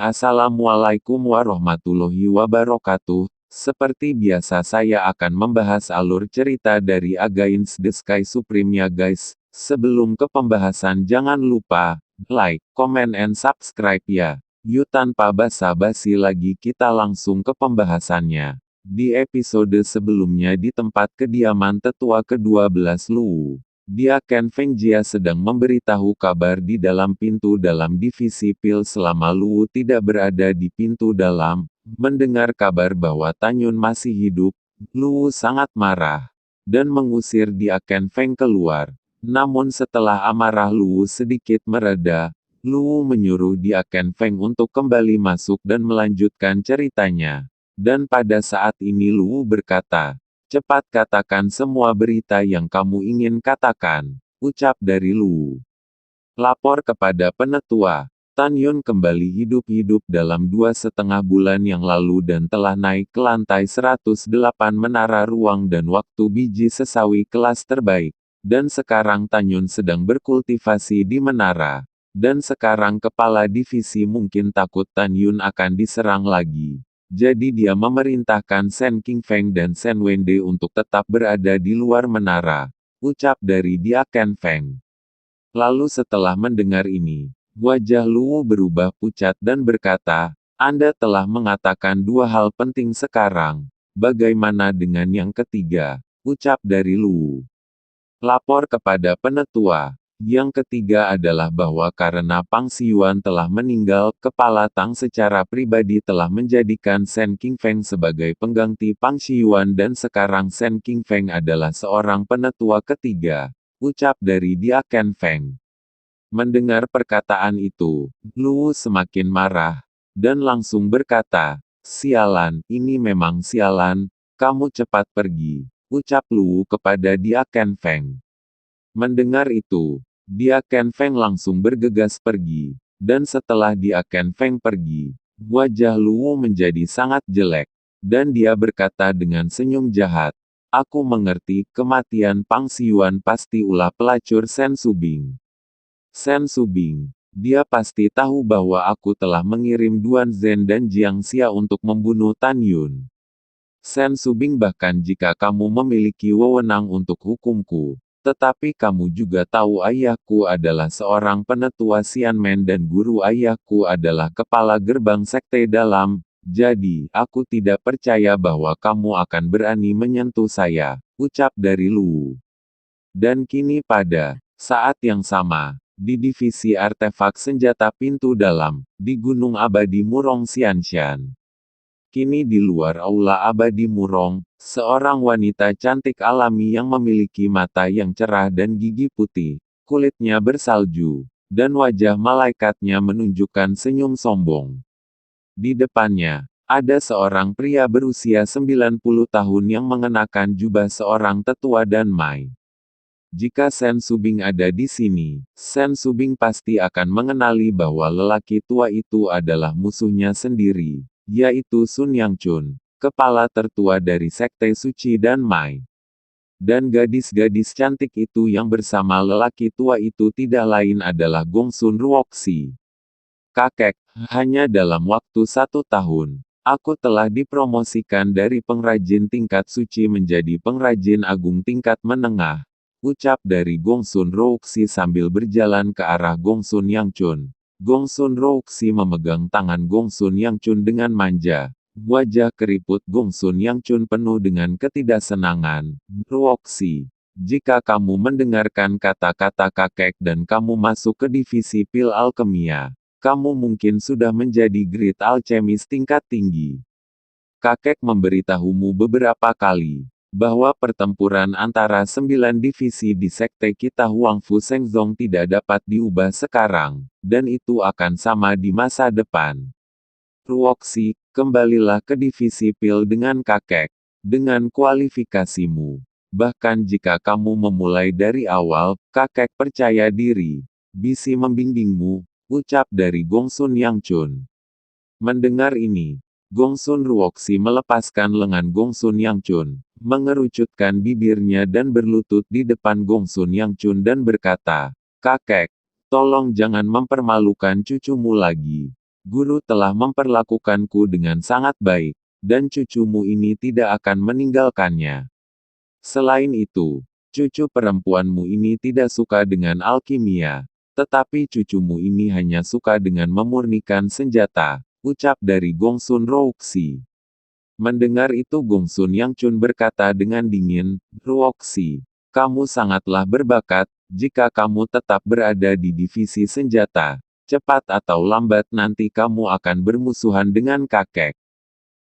Assalamualaikum warahmatullahi wabarakatuh. Seperti biasa saya akan membahas alur cerita dari Against the Sky Supreme ya guys. Sebelum ke pembahasan jangan lupa, like, comment and subscribe ya. Yuk tanpa basa-basi lagi kita langsung ke pembahasannya. Di episode sebelumnya di tempat kediaman tetua ke-12 Luwu. Dia Ken Fengjia sedang memberitahu kabar di dalam pintu dalam divisi pil selama Luwu tidak berada di pintu dalam. Mendengar kabar bahwa Tanyun masih hidup, Luwu sangat marah dan mengusir dia Ken Feng keluar. Namun setelah amarah Luwu sedikit mereda, Luwu menyuruh dia Ken Feng untuk kembali masuk dan melanjutkan ceritanya. Dan pada saat ini Luwu berkata, "Cepat katakan semua berita yang kamu ingin katakan," ucap dari Luwu. Lapor kepada penetua. Tanyun kembali hidup-hidup dalam 2,5 bulan yang lalu dan telah naik ke lantai 108 menara ruang dan waktu biji sesawi kelas terbaik. Dan sekarang Tanyun sedang berkultivasi di menara. Dan sekarang kepala divisi mungkin takut Tanyun akan diserang lagi. Jadi dia memerintahkan Shen Qingfeng dan Shen Wende untuk tetap berada di luar menara, ucap dari dia Ken Feng. Lalu setelah mendengar ini, wajah Luwu berubah pucat dan berkata, "Anda telah mengatakan dua hal penting sekarang, bagaimana dengan yang ketiga?" ucap dari Luwu. Lapor kepada penetua. Yang ketiga adalah bahwa karena Pang Xiyuan telah meninggal, Kepala Tang secara pribadi telah menjadikan Shen Qingfeng sebagai pengganti Pang Xiyuan dan sekarang Shen Qingfeng adalah seorang penetua ketiga, ucap dari dia Ken Feng. Mendengar perkataan itu, Luwu semakin marah, dan langsung berkata, "Sialan, ini memang sialan, kamu cepat pergi," ucap Luwu kepada dia Ken Feng. Mendengar itu, dia Ken Feng langsung bergegas pergi, dan setelah dia Ken Feng pergi, wajah Luwu menjadi sangat jelek, dan dia berkata dengan senyum jahat, "Aku mengerti, kematian Pang Xiyuan pasti ulah pelacur Shen Subing. Shen Subing, dia pasti tahu bahwa aku telah mengirim Duan Zhen dan Jiang Xia untuk membunuh Tanyun. Shen Subing bahkan jika kamu memiliki wewenang untuk hukumku. Tetapi kamu juga tahu ayahku adalah seorang penetua Xianmen dan guru ayahku adalah kepala gerbang sekte dalam, jadi, aku tidak percaya bahwa kamu akan berani menyentuh saya," ucap dari Luwu. Dan kini pada saat yang sama, di divisi artefak senjata pintu dalam, di Gunung Abadi Murong Xianshan. Kini di luar aula abadi Murong, seorang wanita cantik alami yang memiliki mata yang cerah dan gigi putih, kulitnya bersalju, dan wajah malaikatnya menunjukkan senyum sombong. Di depannya, ada seorang pria berusia 90 tahun yang mengenakan jubah seorang tetua dan Mai. Jika Shen Subing ada di sini, Shen Subing pasti akan mengenali bahwa lelaki tua itu adalah musuhnya sendiri, yaitu Sun Yangchun, kepala tertua dari Sekte Suci dan Mai. Dan gadis-gadis cantik itu yang bersama lelaki tua itu tidak lain adalah Gongsun Ruoxi. "Kakek, hanya dalam waktu 1 tahun, aku telah dipromosikan dari pengrajin tingkat suci menjadi pengrajin agung tingkat menengah," ucap dari Gongsun Ruoxi sambil berjalan ke arah Gongsun Yangchun. Gongsun Ruoxi memegang tangan Gongsun Yangchun dengan manja. Wajah keriput Gongsun Yangchun penuh dengan ketidaksenangan. "Ruoxi, jika kamu mendengarkan kata-kata kakek dan kamu masuk ke divisi pil alkemia, kamu mungkin sudah menjadi Great Alchemist tingkat tinggi. Kakek memberitahumu beberapa kali bahwa pertempuran antara 9 divisi di sekte kita Huangfu Shengzong tidak dapat diubah sekarang, dan itu akan sama di masa depan. Ruoxi, kembalilah ke divisi pil dengan kakek, dengan kualifikasimu. Bahkan jika kamu memulai dari awal, kakek percaya diri, bisa membimbingmu," ucap dari Gongsun Yangchun. Mendengar ini, Gongsun Ruoxi melepaskan lengan Gongsun Yangchun, mengerucutkan bibirnya dan berlutut di depan Gongsun Yangchun dan berkata, "Kakek, tolong jangan mempermalukan cucumu lagi. Guru telah memperlakukanku dengan sangat baik, dan cucumu ini tidak akan meninggalkannya. Selain itu, cucu perempuanmu ini tidak suka dengan alkimia, tetapi cucumu ini hanya suka dengan memurnikan senjata, ucap dari Gongsun Rouxi. Mendengar itu Gongsun Yangchun berkata dengan dingin, Rouxi, kamu sangatlah berbakat, jika kamu tetap berada di divisi senjata, cepat atau lambat nanti kamu akan bermusuhan dengan kakek.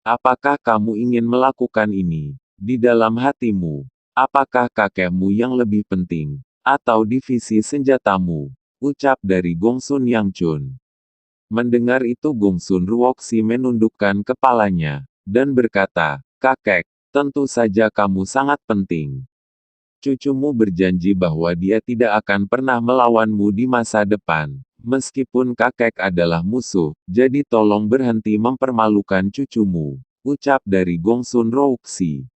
Apakah kamu ingin melakukan ini? Di dalam hatimu, apakah kakekmu yang lebih penting, atau divisi senjatamu? Ucap dari Gongsun Yangchun. Mendengar itu Gongsun Ruoxi menundukkan kepalanya, dan berkata, kakek, tentu saja kamu sangat penting. Cucumu berjanji bahwa dia tidak akan pernah melawanmu di masa depan. Meskipun kakek adalah musuh, jadi tolong berhenti mempermalukan cucumu, ucap dari Gongsun Rouxi.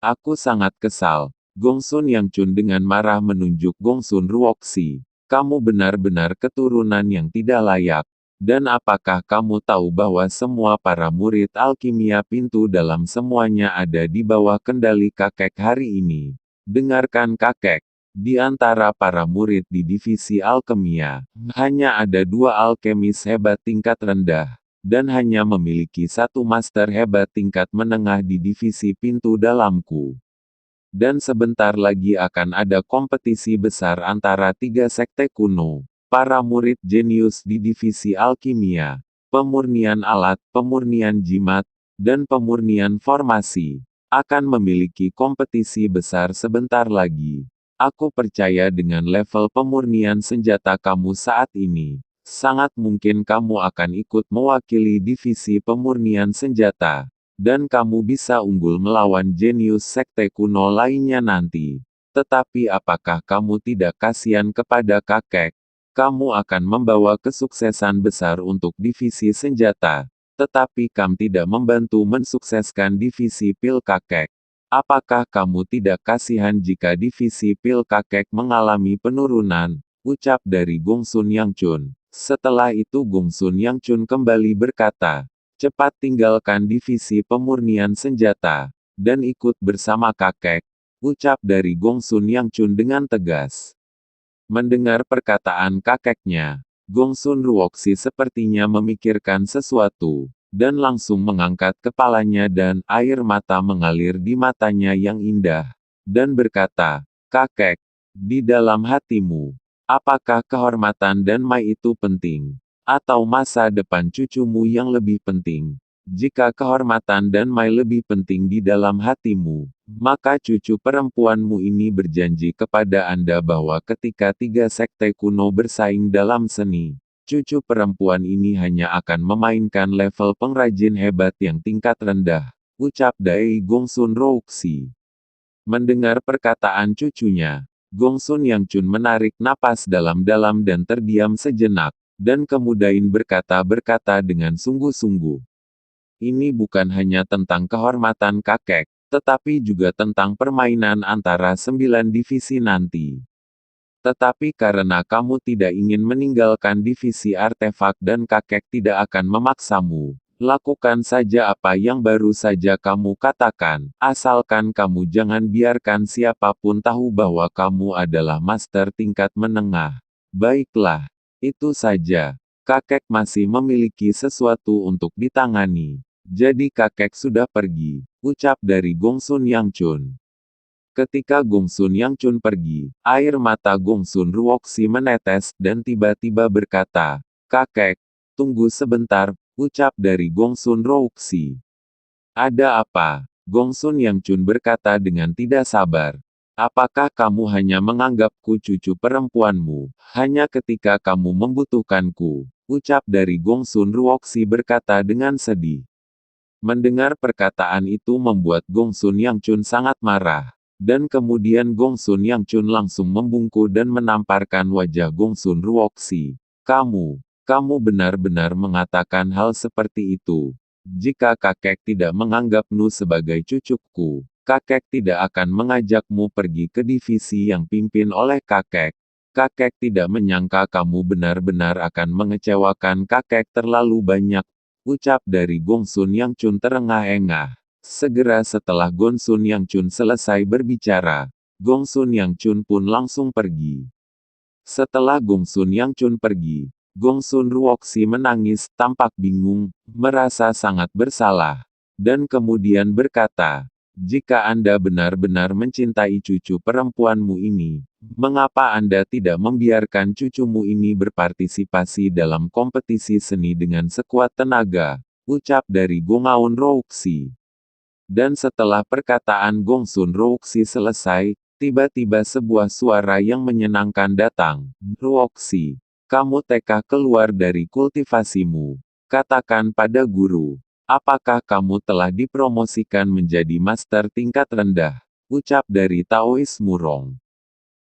Aku sangat kesal. Gongsun Yangchun dengan marah menunjuk Gongsun Ruoxi. Kamu benar-benar keturunan yang tidak layak. Dan apakah kamu tahu bahwa semua para murid alkimia pintu dalam semuanya ada di bawah kendali kakek hari ini? Dengarkan kakek. Di antara para murid di divisi alkemia, hanya ada 2 alkemis hebat tingkat rendah, dan hanya memiliki 1 master hebat tingkat menengah di divisi pintu dalamku. Dan sebentar lagi akan ada kompetisi besar antara 3 sekte kuno, para murid jenius di divisi alkimia, pemurnian alat, pemurnian jimat, dan pemurnian formasi, akan memiliki kompetisi besar sebentar lagi. Aku percaya dengan level pemurnian senjata kamu saat ini, sangat mungkin kamu akan ikut mewakili divisi pemurnian senjata, dan kamu bisa unggul melawan jenius sekte kuno lainnya nanti. Tetapi apakah kamu tidak kasihan kepada kakek? Kamu akan membawa kesuksesan besar untuk divisi senjata, tetapi kamu tidak membantu mensukseskan divisi pil kakek. Apakah kamu tidak kasihan jika divisi pil kakek mengalami penurunan? Ucap dari Gongsun Yangchun. Setelah itu Gongsun Yangchun kembali berkata, cepat tinggalkan divisi pemurnian senjata, dan ikut bersama kakek. Ucap dari Gongsun Yangchun dengan tegas. Mendengar perkataan kakeknya, Gongsun Ruoxi sepertinya memikirkan sesuatu, dan langsung mengangkat kepalanya dan air mata mengalir di matanya yang indah, dan berkata, kakek, di dalam hatimu, apakah kehormatan dan mai itu penting, atau masa depan cucumu yang lebih penting? Jika kehormatan dan mai lebih penting di dalam hatimu, maka cucu perempuanmu ini berjanji kepada Anda bahwa ketika 3 sekte kuno bersaing dalam seni, cucu perempuan ini hanya akan memainkan level pengrajin hebat yang tingkat rendah, ucap dari Gongsun Rouxi. Mendengar perkataan cucunya, Gongsun Yangchun menarik napas dalam-dalam dan terdiam sejenak, dan kemudian berkata dengan sungguh-sungguh. Ini bukan hanya tentang kehormatan kakek, tetapi juga tentang permainan antara 9 divisi nanti. Tetapi karena kamu tidak ingin meninggalkan divisi artefak dan kakek tidak akan memaksamu, lakukan saja apa yang baru saja kamu katakan, asalkan kamu jangan biarkan siapapun tahu bahwa kamu adalah master tingkat menengah. Baiklah, itu saja. Kakek masih memiliki sesuatu untuk ditangani. Jadi kakek sudah pergi, ucap dari Gongsun Yangchun. Ketika Gongsun Yangchun pergi, air mata Gongsun Ruoxi menetes dan tiba-tiba berkata, kakek, tunggu sebentar, ucap dari Gongsun Ruoxi. Ada apa? Gongsun Yangchun berkata dengan tidak sabar. Apakah kamu hanya menganggapku cucu perempuanmu, hanya ketika kamu membutuhkanku? Ucap dari Gongsun Ruoxi berkata dengan sedih. Mendengar perkataan itu membuat Gongsun Yangchun sangat marah. Dan kemudian Gongsun Yangchun langsung membungkuk dan menamparkan wajah Gongsun Ruoxi. Kamu benar-benar mengatakan hal seperti itu. Jika kakek tidak menganggapmu sebagai cucuku, kakek tidak akan mengajakmu pergi ke divisi yang pimpin oleh kakek. Kakek tidak menyangka kamu benar-benar akan mengecewakan kakek terlalu banyak, ucap dari Gongsun Yang Chun terengah-engah. Segera setelah Gongsun Yang Chun selesai berbicara, Gongsun Yang Chun pun langsung pergi. Setelah Gongsun Yang Chun pergi, Gongsun Ruoxi menangis, tampak bingung, merasa sangat bersalah, dan kemudian berkata, jika Anda benar-benar mencintai cucu perempuanmu ini, mengapa Anda tidak membiarkan cucumu ini berpartisipasi dalam kompetisi seni dengan sekuat tenaga, ucap dari Gongaun Ruoxi. Dan setelah perkataan Gongsun Ruoxi selesai, tiba-tiba sebuah suara yang menyenangkan datang. Ruoxi, kamu teka keluar dari kultivasimu. Katakan pada guru, apakah kamu telah dipromosikan menjadi master tingkat rendah? Ucap dari Taois Murong.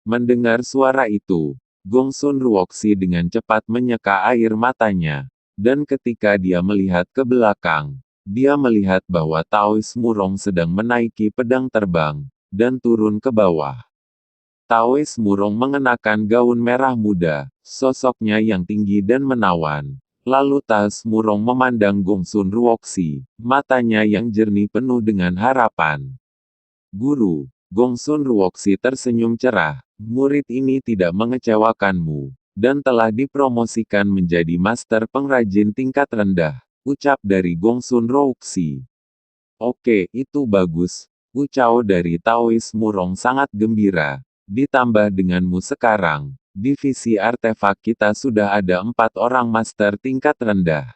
Mendengar suara itu, Gongsun Ruoxi dengan cepat menyeka air matanya. Dan ketika dia melihat ke belakang, dia melihat bahwa Taois Murong sedang menaiki pedang terbang, dan turun ke bawah. Taois Murong mengenakan gaun merah muda, sosoknya yang tinggi dan menawan. Lalu Taois Murong memandang Gongsun Ruoxi, matanya yang jernih penuh dengan harapan. Guru, Gongsun Ruoxi tersenyum cerah, murid ini tidak mengecewakanmu, dan telah dipromosikan menjadi master pengrajin tingkat rendah. Ucap dari Gongsun Ruoxi. Oke, itu bagus. Ucap dari Taois Murong sangat gembira. Ditambah denganmu sekarang, divisi artefak kita sudah ada 4 orang master tingkat rendah.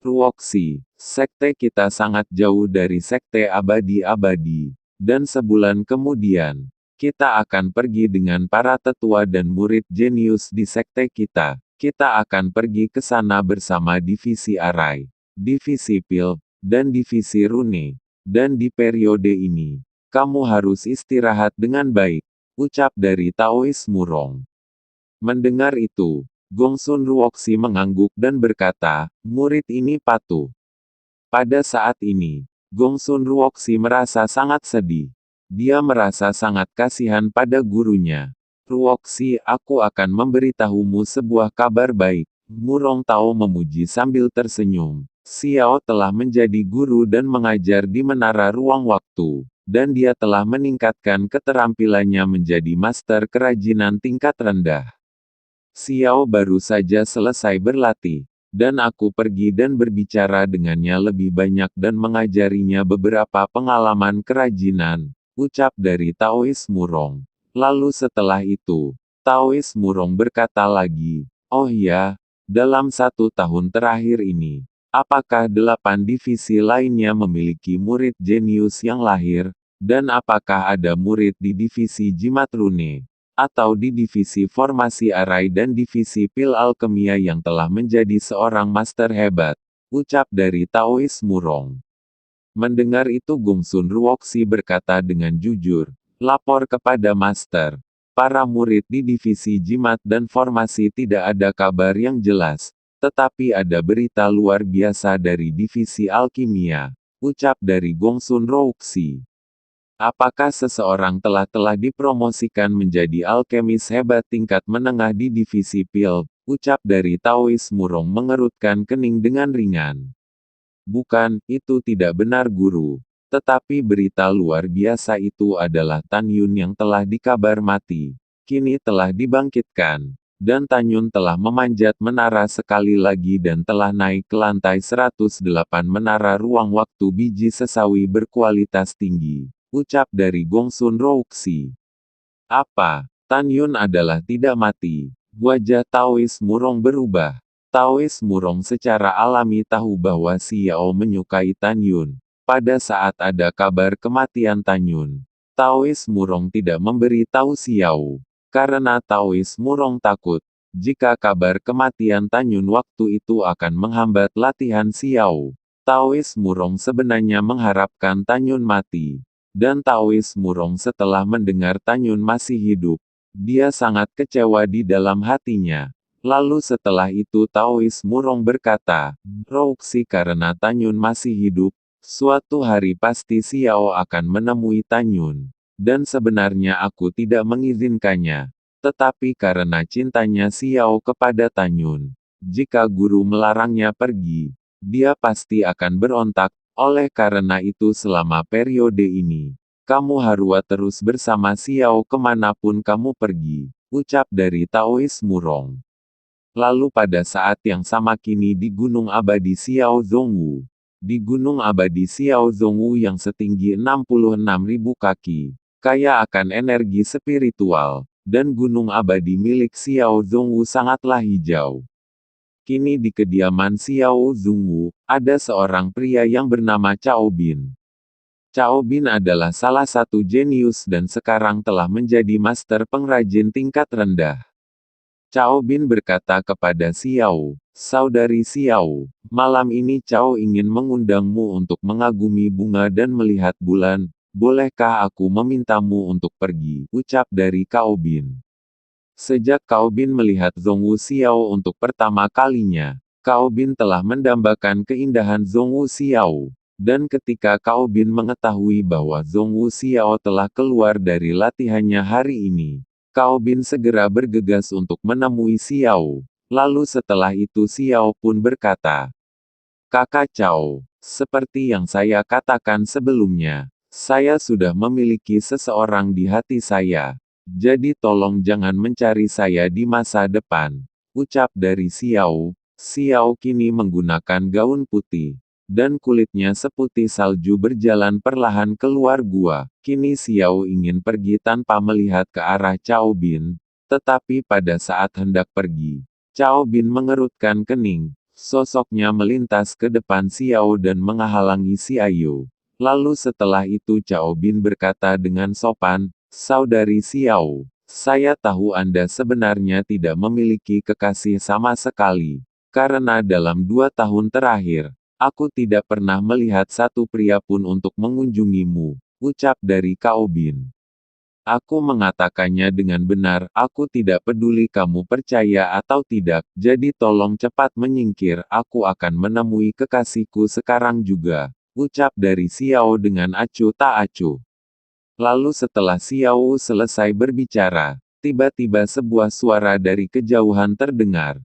Ruoxi, sekte kita sangat jauh dari sekte abadi-abadi. Dan sebulan kemudian, kita akan pergi dengan para tetua dan murid jenius di sekte kita. Kita akan pergi ke sana bersama divisi Arai, divisi Pil, dan divisi Rune. Dan di periode ini, kamu harus istirahat dengan baik, ucap dari Taois Murong. Mendengar itu, Gongsun Ruoxi mengangguk dan berkata, murid ini patuh. Pada saat ini, Gongsun Ruoxi merasa sangat sedih. Dia merasa sangat kasihan pada gurunya. Ruoxi, aku akan memberitahumu sebuah kabar baik. Murong Tao memuji sambil tersenyum. Xiao telah menjadi guru dan mengajar di Menara Ruang Waktu, dan dia telah meningkatkan keterampilannya menjadi master kerajinan tingkat rendah. Xiao baru saja selesai berlatih, dan aku pergi dan berbicara dengannya lebih banyak dan mengajarinya beberapa pengalaman kerajinan, ucap dari Taois Murong. Lalu setelah itu, Taois Murong berkata lagi, oh ya, dalam 1 tahun terakhir ini, apakah 8 divisi lainnya memiliki murid jenius yang lahir, dan apakah ada murid di divisi Jimat Rune, atau di divisi Formasi Arai dan divisi Pil Alkemia yang telah menjadi seorang master hebat, ucap dari Taois Murong. Mendengar itu Gongsun Ruoxi berkata dengan jujur, lapor kepada master. Para murid di divisi Jimat dan Formasi tidak ada kabar yang jelas, tetapi ada berita luar biasa dari divisi Alkimia, ucap dari Gongsun Ruoxi. Apakah seseorang telah dipromosikan menjadi alkemis hebat tingkat menengah di divisi Pil, ucap dari Taois Murong mengerutkan kening dengan ringan. Bukan, itu tidak benar guru. Tetapi berita luar biasa itu adalah Tan Yun yang telah dikabar mati, kini telah dibangkitkan, dan Tan Yun telah memanjat menara sekali lagi dan telah naik ke lantai 108 menara ruang waktu biji sesawi berkualitas tinggi, ucap dari Gongsun Ruoxi. Apa? Tan Yun adalah tidak mati. Wajah Taois Murong berubah. Taois Murong secara alami tahu bahwa Xiao menyukai Tan Yun. Pada saat ada kabar kematian Tan Yun, Taois Murong tidak memberi tahu Xiao, karena Taois Murong takut, jika kabar kematian Tan Yun waktu itu akan menghambat latihan Xiao. Taois Murong sebenarnya mengharapkan Tan Yun mati, dan Taois Murong setelah mendengar Tan Yun masih hidup, dia sangat kecewa di dalam hatinya. Lalu setelah itu Taois Murong berkata, Ruoxi karena Tan Yun masih hidup, suatu hari pasti Xiao akan menemui Tan Yun. Dan sebenarnya aku tidak mengizinkannya. Tetapi karena cintanya Xiao kepada Tanyun, jika guru melarangnya pergi, dia pasti akan berontak. Oleh karena itu selama periode ini, kamu harus terus bersama Xiao kemanapun kamu pergi, ucap dari Taois Murong. Lalu pada saat yang sama kini di Gunung Abadi Xiao Zongwu. Di Gunung Abadi Xiao Zongwu yang setinggi 66.000 kaki, kaya akan energi spiritual, dan gunung abadi milik Xiao Zongwu sangatlah hijau. Kini di kediaman Xiao Zongwu, ada seorang pria yang bernama Cao Bin. Cao Bin adalah salah satu jenius dan sekarang telah menjadi master pengrajin tingkat rendah. Cao Bin berkata kepada Xiao, "Saudari Xiao, malam ini Cao ingin mengundangmu untuk mengagumi bunga dan melihat bulan. Bolehkah aku memintamu untuk pergi?" ucap dari Cao Bin. Sejak Cao Bin melihat Zongwu Xiao untuk pertama kalinya, Cao Bin telah mendambakan keindahan Zongwu Xiao. Dan ketika Cao Bin mengetahui bahwa Zongwu Xiao telah keluar dari latihannya hari ini, Cao Bin segera bergegas untuk menemui Xiao. Lalu setelah itu Xiao pun berkata, "Kakak Cao, seperti yang saya katakan sebelumnya, saya sudah memiliki seseorang di hati saya. Jadi tolong jangan mencari saya di masa depan," ucap dari Xiao. Xiao kini menggunakan gaun putih, dan kulitnya seputih salju berjalan perlahan keluar gua. Kini Xiao ingin pergi tanpa melihat ke arah Cao Bin, tetapi pada saat hendak pergi, Cao Bin mengerutkan kening. Sosoknya melintas ke depan Xiao dan menghalangi Xiao. Lalu setelah itu Cao Bin berkata dengan sopan, "Saudari Xiao, saya tahu Anda sebenarnya tidak memiliki kekasih sama sekali. Karena dalam 2 tahun terakhir, aku tidak pernah melihat satu pria pun untuk mengunjungimu," ucap dari Cao Bin. "Aku mengatakannya dengan benar, aku tidak peduli kamu percaya atau tidak, jadi tolong cepat menyingkir, aku akan menemui kekasihku sekarang juga," ucap dari Xiao dengan acuh tak acuh. Lalu setelah Xiao selesai berbicara, tiba-tiba sebuah suara dari kejauhan terdengar.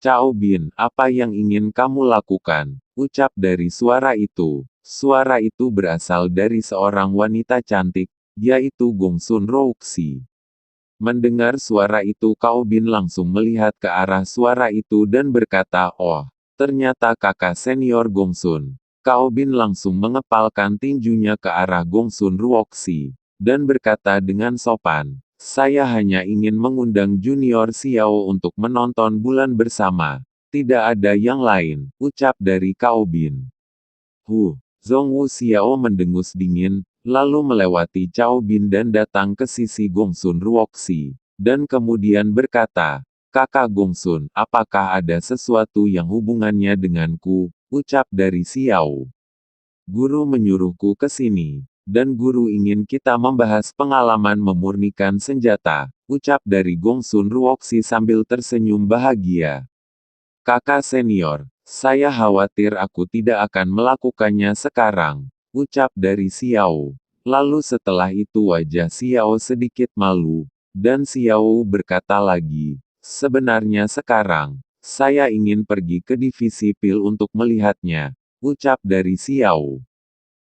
"Cao Bin, apa yang ingin kamu lakukan?" ucap dari suara itu. Suara itu berasal dari seorang wanita cantik, yaitu Gongsun Rouxi. Mendengar suara itu Cao Bin langsung melihat ke arah suara itu dan berkata, "Oh, ternyata kakak senior Gongsun." Cao Bin langsung mengepalkan tinjunya ke arah Gongsun Rouxi, dan berkata dengan sopan, "Saya hanya ingin mengundang Junior Xiao untuk menonton bulan bersama. Tidak ada yang lain," ucap dari Cao Bin. Zongwu Xiao mendengus dingin, lalu melewati Cao Bin dan datang ke sisi Gongsun Rouxi, dan kemudian berkata, "Kakak Gongsun, apakah ada sesuatu yang hubungannya denganku?" ucap dari Xiao. "Guru menyuruhku ke sini, dan guru ingin kita membahas pengalaman memurnikan senjata," ucap dari Gongsun Rouxi sambil tersenyum bahagia. "Kakak senior, saya khawatir aku tidak akan melakukannya sekarang," ucap dari Xiao. Lalu setelah itu wajah Xiao sedikit malu, dan Xiao berkata lagi, "Sebenarnya sekarang, saya ingin pergi ke divisi pil untuk melihatnya," ucap dari Xiao.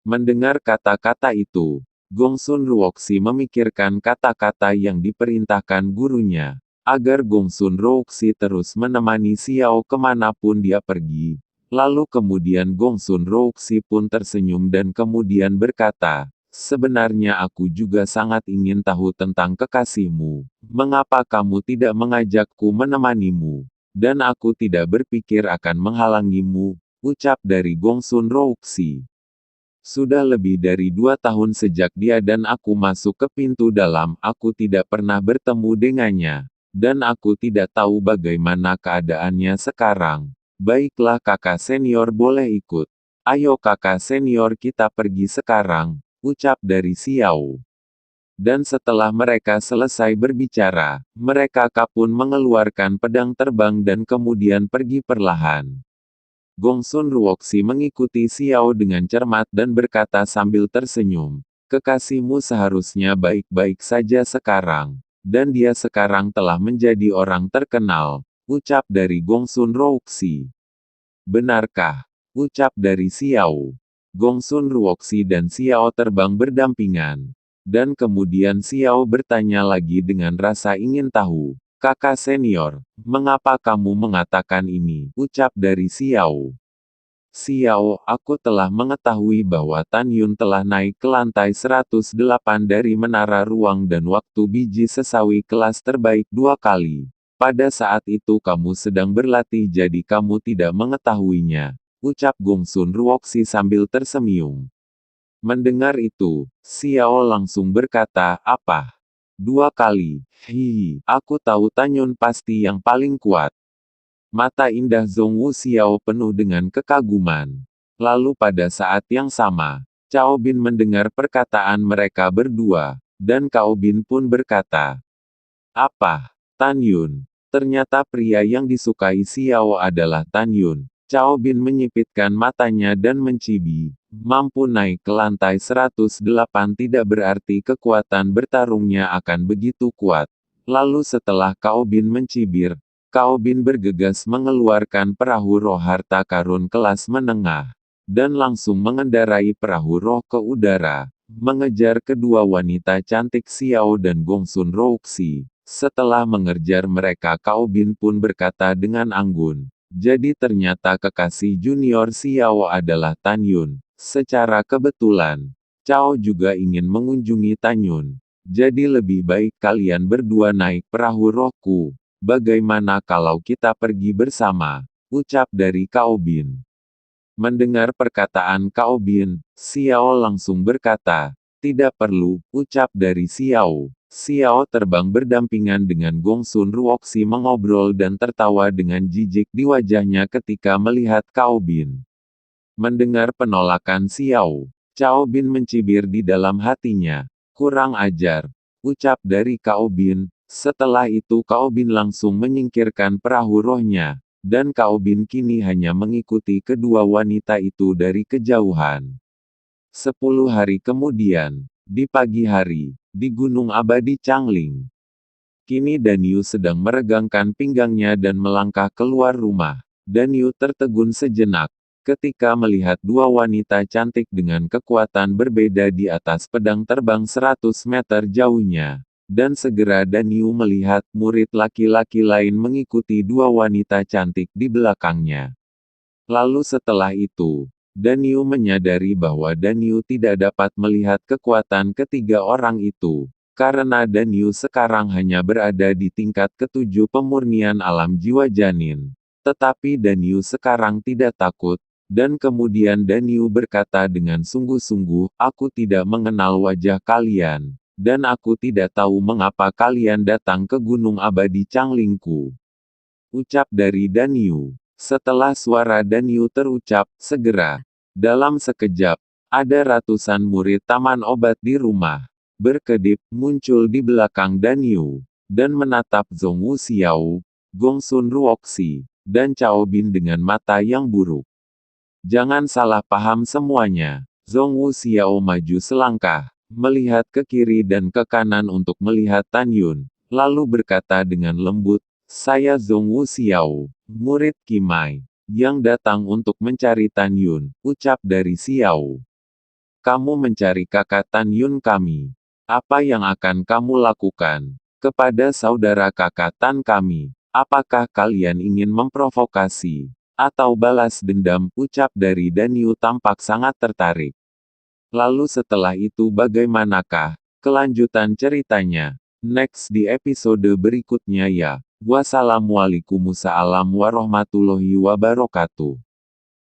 Mendengar kata-kata itu, Gongsun Rouxi memikirkan kata-kata yang diperintahkan gurunya, agar Gongsun Rouxi terus menemani Xiao kemanapun dia pergi. Lalu kemudian Gongsun Rouxi pun tersenyum dan kemudian berkata, "Sebenarnya aku juga sangat ingin tahu tentang kekasihmu. Mengapa kamu tidak mengajakku menemanimu? Dan aku tidak berpikir akan menghalangimu," ucap dari Gongsun Rouxi. "Sudah lebih dari 2 tahun sejak dia dan aku masuk ke pintu dalam, aku tidak pernah bertemu dengannya. Dan aku tidak tahu bagaimana keadaannya sekarang. Baiklah kakak senior boleh ikut. Ayo kakak senior kita pergi sekarang," ucap dari Xiao. Dan setelah mereka selesai berbicara, mereka pun mengeluarkan pedang terbang dan kemudian pergi perlahan. Gongsun Rouxi mengikuti Xiao dengan cermat dan berkata sambil tersenyum, "Kekasihmu seharusnya baik-baik saja sekarang. dan dia sekarang telah menjadi orang terkenal, ucap dari Gongsun Ruoxi. Benarkah? Ucap dari Xiao. Gongsun Ruoxi dan Xiao terbang berdampingan. Dan kemudian Xiao bertanya lagi dengan rasa ingin tahu. Kakak senior, mengapa kamu mengatakan ini? Ucap dari Xiao. Xiao, aku telah mengetahui bahwa Tan Yun telah naik ke lantai 108 dari menara ruang dan waktu biji sesawi kelas terbaik 2 kali. Pada saat itu kamu sedang berlatih jadi kamu tidak mengetahuinya. Ucap Gongsun Ruoxi sambil tersenyum. Mendengar itu, Xiao langsung berkata, apa? 2 kali, hihi, aku tahu Tan Yun pasti yang paling kuat. Mata indah Zhongwu Xiao penuh dengan kekaguman. Lalu pada saat yang sama, Cao Bin mendengar perkataan mereka berdua, dan Cao Bin pun berkata, apa? Tan Yun. Ternyata pria yang disukai Xiao adalah Tan Yun. Cao Bin menyipitkan matanya dan mencibi. Mampu naik ke lantai 108 tidak berarti kekuatan bertarungnya akan begitu kuat. Lalu setelah Cao Bin mencibir, Cao Bin bergegas mengeluarkan perahu roh harta karun kelas menengah, dan langsung mengendarai perahu roh ke udara, mengejar kedua wanita cantik Xiao dan Gongsun Ruoxi. Setelah mengejar mereka Cao Bin pun berkata dengan anggun, jadi ternyata kekasih junior Xiao adalah Tan Yun. Secara kebetulan, Cao juga ingin mengunjungi Tan Yun. Jadi lebih baik kalian berdua naik perahu rohku. Bagaimana kalau kita pergi bersama? Ucap dari Cao Bin. Mendengar perkataan Cao Bin, Xiao langsung berkata, tidak perlu, ucap dari Xiao. Xiao terbang berdampingan dengan Gongsun Ruoxi mengobrol dan tertawa dengan jijik di wajahnya ketika melihat Cao Bin. Mendengar penolakan Xiao, Cao Bin mencibir di dalam hatinya. Kurang ajar, ucap dari Cao Bin. Setelah itu Cao Bin langsung menyingkirkan perahu rohnya, dan Cao Bin kini hanya mengikuti kedua wanita itu dari kejauhan. 10 hari kemudian, di pagi hari, di Gunung Abadi Changling. Kini Danyu sedang meregangkan pinggangnya dan melangkah keluar rumah. Danyu tertegun sejenak, ketika melihat dua wanita cantik dengan kekuatan berbeda di atas pedang terbang 100 meter jauhnya. Dan segera Danyu melihat murid laki-laki lain mengikuti dua wanita cantik di belakangnya. Lalu setelah itu, Danyu menyadari bahwa Danyu tidak dapat melihat kekuatan ketiga orang itu, karena Danyu sekarang hanya berada di tingkat ketujuh pemurnian alam jiwa janin. Tetapi Danyu sekarang tidak takut, dan kemudian Danyu berkata dengan sungguh-sungguh, aku tidak mengenal wajah kalian, dan aku tidak tahu mengapa kalian datang ke Gunung Abadi Changlingku. Ucap dari Danyu. Setelah suara Danyu terucap, segera, dalam sekejap, ada ratusan murid taman obat di rumah. Berkedip, muncul di belakang Danyu, dan menatap Zhongwu Xiao, Gongsun Ruoxi, dan Cao Bin dengan mata yang buruk. Jangan salah paham semuanya. Zhongwu Xiao maju selangkah, melihat ke kiri dan ke kanan untuk melihat Tan Yun, lalu berkata dengan lembut, saya Zhongwu Xiao, murid Qimai, yang datang untuk mencari Tan Yun, ucap dari Xiao. Kamu mencari kakak Tan Yun kami. Apa yang akan kamu lakukan kepada saudara kakak Tan kami? Apakah kalian ingin memprovokasi atau balas dendam? Ucap dari Danyu tampak sangat tertarik. Lalu setelah itu bagaimanakah kelanjutan ceritanya? Next di episode berikutnya ya. Wassalamualaikum warahmatullahi wabarakatuh.